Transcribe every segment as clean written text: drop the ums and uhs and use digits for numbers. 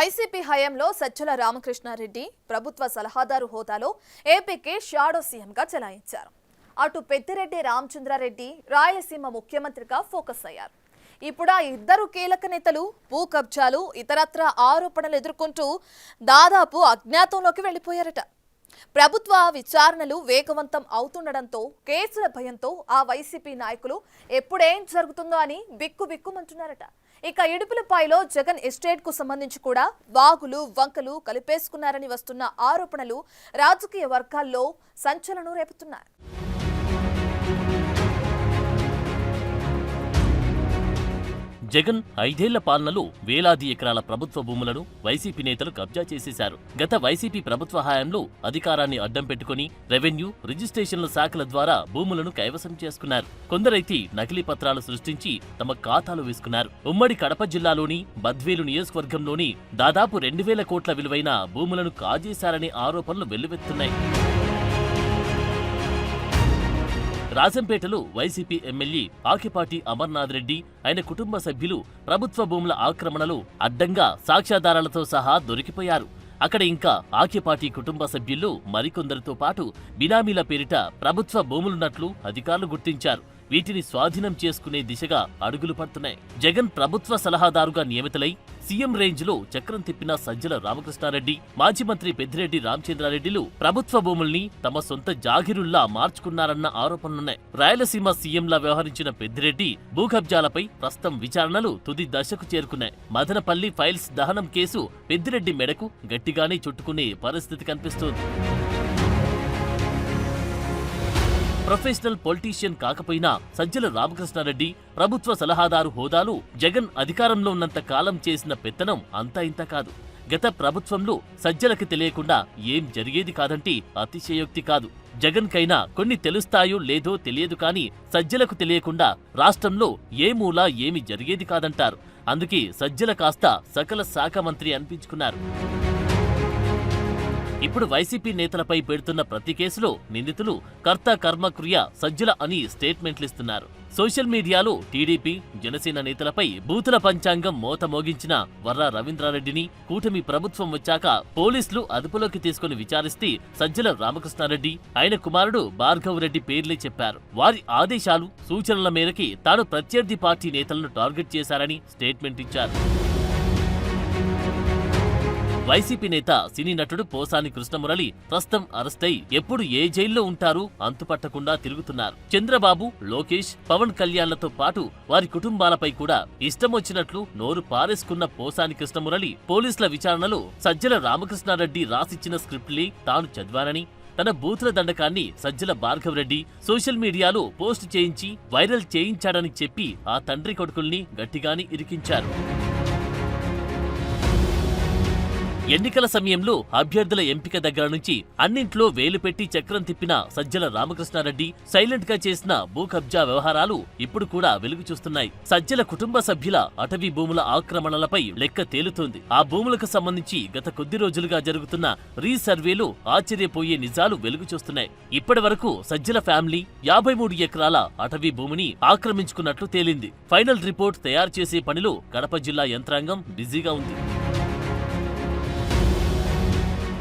YCP హయాంలో సజ్జల రామకృష్ణారెడ్డి ప్రభుత్వ సలహాదారు హోదాలో ఏపీకి షాడో సీఎంగా చెలాయించారు. అటు పెద్దిరెడ్డి రామచంద్రారెడ్డి రాయలసీమ ముఖ్యమంత్రిగా ఫోకస్ అయ్యారు. ఇప్పుడు ఆ ఇద్దరు కీలక నేతలు భూ కబ్జాలు ఇతరత్ర ఆరోపణలు ఎదుర్కొంటూ దాదాపు అజ్ఞాతంలోకి వెళ్లిపోయారట. ప్రభుత్వ విచారణలు వేగవంతం అవుతుండడంతో కేసుల భయంతో ఆ వైసీపీ నాయకులు ఎప్పుడేం జరుగుతుందో అని బిక్కుబిక్కుమంటున్నారట. ఇక ఇడుపులపాయలో జగన్ ఎస్టేట్ కు సంబంధించి కూడా వాగులు వంకలు కలిపేసుకున్నారని వస్తున్న ఆరోపణలు రాజకీయ వర్గాల్లో సంచలనం రేపుతున్నాయి. జగన్ 5 ఏళ్ల పాలనలో వేలాది ఎకరాల ప్రభుత్వ భూములను వైసీపీ నేతలు కబ్జా చేసేశారు. గత వైసీపీ ప్రభుత్వ హయాంలో అధికారాన్ని అడ్డం పెట్టుకుని రెవెన్యూ, రిజిస్ట్రేషన్ల శాఖల ద్వారా భూములను కైవసం చేసుకున్నారు. కొందరైతే నకిలీ పత్రాలు సృష్టించి తమ ఖాతాలో వేసుకున్నారు. ఉమ్మడి కడప జిల్లాలోని బద్వేలు నియోజకవర్గంలోని దాదాపు 2000 కోట్ల విలువైన భూములను కాజేశారనే ఆరోపణలు వెల్లువెత్తున్నాయి. రాజంపేటలో వైసీపీ ఎమ్మెల్యే ఆకిపాటి అమర్నాథ్ రెడ్డి, ఆయన కుటుంబ సభ్యులు ప్రభుత్వ భూముల ఆక్రమణలో అడ్డంగా సాక్ష్యాధారాలతో సహా దొరికిపోయారు. అక్కడ ఇంకా ఆకిపాటి కుటుంబ సభ్యుల్లో మరికొందరితో పాటు బినామీల పేరిట ప్రభుత్వ భూములున్నట్లు అధికారులు గుర్తించారు. వీటిని స్వాధీనం చేసుకునే దిశగా అడుగులు పడుతున్నాయి. జగన్ ప్రభుత్వ సలహాదారుగా నియమితులై సీఎం రేంజ్ లో చక్రం తిప్పిన సజ్జల రామకృష్ణారెడ్డి, మాజీ మంత్రి పెద్దిరెడ్డి రామచంద్రారెడ్డిలు ప్రభుత్వ భూముల్ని తమ సొంత జాగిరుల్లా మార్చుకున్నారన్న ఆరోపణలున్నాయి. రాయలసీమ సీఎంలా వ్యవహరించిన పెద్దిరెడ్డి భూ కబ్జాలపై ప్రస్తుతం విచారణలు తుది దశకు చేరుకున్నాయి. మదనపల్లి ఫైల్స్ దహనం కేసు పెద్దిరెడ్డి మెడకు గట్టిగానే చుట్టుకునే పరిస్థితి కనిపిస్తోంది. ప్రొఫెషనల్ పొలిటీషియన్ కాకపోయినా సజ్జల రామకృష్ణారెడ్డి ప్రభుత్వ సలహాదారు హోదాలు జగన్ అధికారంలో ఉన్నంత కాలం చేసిన పెత్తనం అంతా ఇంత కాదు. గత ప్రభుత్వంలో సజ్జలకి తెలియకుండా ఏం జరిగేది కాదంటే అతిశయోక్తి కాదు. జగన్ కైనా కొన్ని తెలుస్తాయో లేదో తెలియదు, కానీ సజ్జలకు తెలియకుండా రాష్ట్రంలో ఏ మూల ఏమి జరిగేది కాదంటారు. అందుకే సజ్జల కాస్త సకల శాఖ మంత్రి అనిపించుకున్నారు. ఇప్పుడు వైసీపీ నేతలపై పెడుతున్న ప్రతి కేసులో నిందితులు కర్త కర్మక్రియ సజ్జల అని స్టేట్మెంట్లిస్తున్నారు. సోషల్ మీడియాలో టీడీపీ, జనసేన నేతలపై బూతుల పంచాంగం మోత మోగించిన వర్రా రవీంద్రారెడ్డిని కూటమి ప్రభుత్వం వచ్చాక పోలీసులు అదుపులోకి తీసుకుని విచారిస్తే సజ్జల రామకృష్ణారెడ్డి, ఆయన కుమారుడు భార్గవ్ రెడ్డి పేర్లే చెప్పారు. వారి ఆదేశాలు, సూచనల మేరకి తాను ప్రత్యర్థి పార్టీ నేతలను టార్గెట్ చేశారని స్టేట్మెంట్ ఇచ్చారు. వైసీపీ నేత సినీ నటుడు పోసాని కృష్ణమురళి ప్రస్తుతం అరెస్టై ఎప్పుడు ఏ జైల్లో ఉంటారు అంతుపట్టకుండా తిరుగుతున్నారు. చంద్రబాబు, లోకేష్, పవన్ కళ్యాణ్లతో పాటు వారి కుటుంబాలపై కూడా ఇష్టమొచ్చినట్లు నోరు పారేసుకున్న పోసాని కృష్ణమురళి పోలీసుల విచారణలో సజ్జల రామకృష్ణారెడ్డి రాసిచ్చిన స్క్రిప్ట్లే తాను చదివానని, తన బూతుల దండకాన్ని సజ్జల భార్గవ్ రెడ్డి సోషల్ మీడియాలో పోస్ట్ చేయించి వైరల్ చేయించాడని చెప్పి ఆ తండ్రి కొడుకుల్ని గట్టిగాని ఇరికించారు. ఎన్నికల సమయంలో అభ్యర్థుల ఎంపిక దగ్గర నుంచి అన్నింట్లో వేలు పెట్టి చక్రం తిప్పిన సజ్జల రామకృష్ణారెడ్డి సైలెంట్ గా చేసిన భూ కబ్జా వ్యవహారాలు ఇప్పుడు కూడా వెలుగు చూస్తున్నాయి. సజ్జల కుటుంబ సభ్యుల అటవీ భూముల ఆక్రమణలపై లెక్క తేలుతోంది. ఆ భూములకు సంబంధించి గత కొద్ది రోజులుగా జరుగుతున్న రీసర్వేలో ఆశ్చర్యపోయే నిజాలు వెలుగు చూస్తున్నాయి. ఇప్పటి వరకు సజ్జల ఫ్యామిలీ 53 ఎకరాల అటవీ భూమిని ఆక్రమించుకున్నట్లు తేలింది. ఫైనల్ రిపోర్ట్ తయారు చేసే పనిలో కడప జిల్లా యంత్రాంగం బిజీగా ఉంది.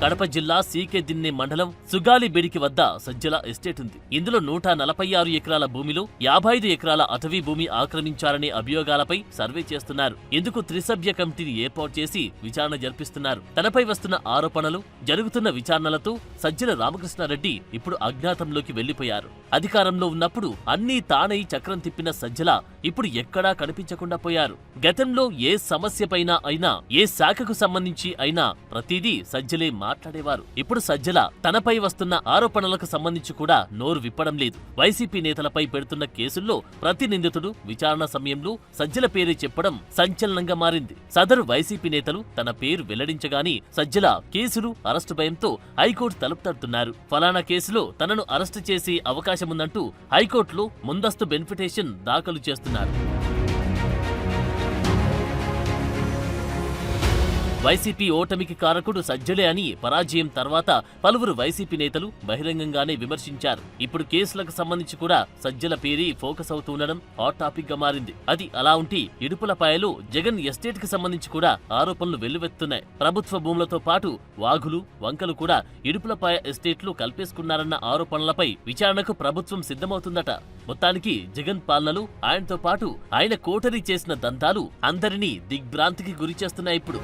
కడప జిల్లా సీకే దిన్నె మండలం సుగాలిబెడికి వద్ద సజ్జల ఎస్టేట్ ఉంది. ఇందులో 146 ఎకరాల భూమిలో 55 ఎకరాల అటవీ భూమి ఆక్రమించారనే అభియోగాలపై సర్వే చేస్తున్నారు. ఇందుకు త్రిసభ్య కమిటీని ఏర్పాటు చేసి విచారణ జరిపిస్తున్నారు. తనపై వస్తున్న ఆరోపణలు, జరుగుతున్న విచారణలతో సజ్జల రామకృష్ణారెడ్డి ఇప్పుడు అజ్ఞాతంలోకి వెళ్లిపోయారు. అధికారంలో ఉన్నప్పుడు అన్నీ తానై చక్రం తిప్పిన సజ్జల ఇప్పుడు ఎక్కడా కనిపించకుండా పోయారు. గతంలో ఏ సమస్యపైనా అయినా, ఏ శాఖకు సంబంధించి అయినా ప్రతిదీ సజ్జలే మాట్లాడేవారు. ఇప్పుడు సజ్జల తనపై వస్తున్న ఆరోపణలకు సంబంధించి కూడా నోరు విప్పడం లేదు. వైసీపీ నేతలపై పెడుతున్న కేసుల్లో ప్రతి నిందితుడు విచారణ సమయంలో సజ్జల పేరే చెప్పడం సంచలనంగా మారింది. సదరు వైసీపీ నేతలు తన పేరు వెల్లడించగానే సజ్జల కేసులు, అరెస్టు భయంతో హైకోర్టు తలుపు తడుతున్నారు. ఫలానా కేసులో తనను అరెస్టు చేసే అవకాశముందంటూ హైకోర్టులో ముందస్తు బెనిఫిటేషన్ దాఖలు చేస్తున్నారు. వైసీపీ ఓటమికి కారకుడు సజ్జలే అని పరాజయం తర్వాత పలువురు వైసీపీ నేతలు బహిరంగంగానే విమర్శించారు. ఇప్పుడు కేసులకు సంబంధించి కూడా సజ్జల పేరే ఫోకస్ అవుతుండడం హాట్ టాపిక్ గా మారింది. అది అలా ఉంటే ఇడుపులపాయలో జగన్ ఎస్టేట్ కి సంబంధించి కూడా ఆరోపణలు వెల్లువెత్తున్నాయి. ప్రభుత్వ భూములతో పాటు వాగులు, వంకలు కూడా ఇడుపులపాయ ఎస్టేట్లు కల్పేసుకున్నారన్న ఆరోపణలపై విచారణకు ప్రభుత్వం సిద్ధమవుతుందట. మొత్తానికి జగన్ పాలనలు, ఆయనతో పాటు ఆయన కోటరీ చేసిన దందాలు అందరినీ దిగ్భ్రాంతికి గురి చేస్తున్నాయి ఇప్పుడు.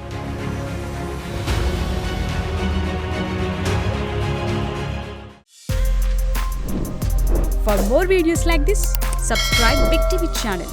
For more videos like this, subscribe Big TV channel.